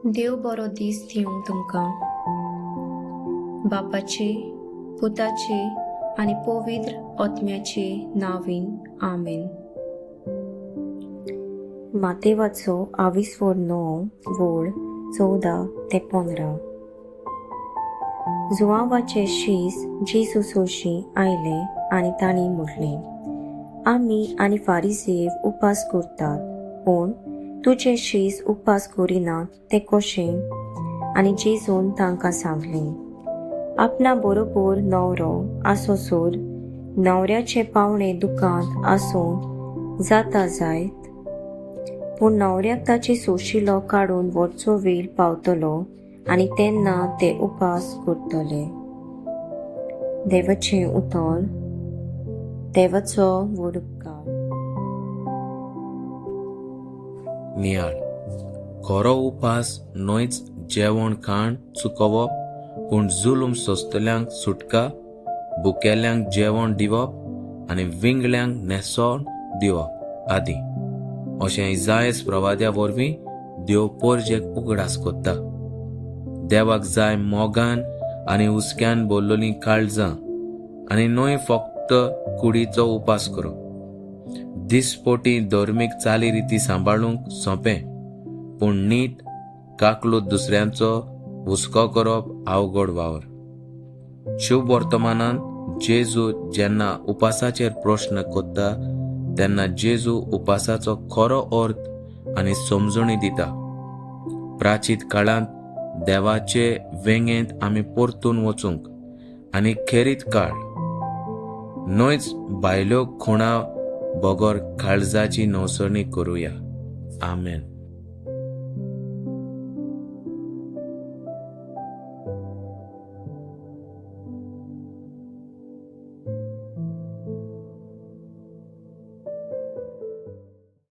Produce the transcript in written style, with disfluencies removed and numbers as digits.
देव बरो दीस दिवं तुमकां. बापाचे, पुताचे आनी पवित्र आत्म्याचे नांवीन. आमेन. मातेवाचो 29 वोळ 14 ते 15. जुआवाचे शीस जेजू सोशी आयले आनी तांणी म्हटलें, आमी आनी फारिसेव उपास करतात, पूण तुजे शीस उपास करिनात तें कशें? आनी जेजून तांकां सांगलें, आपणा बरोबर न्हवरो आसोसोर न्हवऱ्याचे पावणे दुकांत आसूं जाता जायत, पूण न्हवऱ्याक ताची सोशिलो काडून वचचो वेळ पावतलो आनी तेन्ना ते उपास करतले. देवाचें उतर. देवाचो वडुपकार. नियाळ. खरो उपास न्हयच जेवण खाण चुकोवप, पूण जुलूम सोंसतल्यांक सुटका, भुकेल्यांक जेवण दिवप आनी विंगल्यांक न्हेसोवन दिवप आदी. अशें इसायास प्रवाद्या वरवीं देव पोरजेक उगडास कोत्ता. देवाक जाय मोगान आनी उस्क्यान भरलोलीं काळजां आनी न्हय फक्त कुडीचो उपास करप. दिसपोटी धर्मीक चाली रिती सांबाळूंक सोंपें, पूण नीट काकलूत दुसऱ्यांचो हुस्को करप अवघड वावर. शुभ वर्तमानांत जेजू जेन्ना उपासाचेर प्रश्न कोत्ता तेन्ना जेजू उपासाचो खरो अर्थ आनी समजणी दिता. प्राचीन काळांत देवाचे वेंगेंत आमी परतून वचूंक आनी खेरीत काळ न्हयच भायल्यो खुणा बगोर काळजाची नवसणी करुया. आमेन.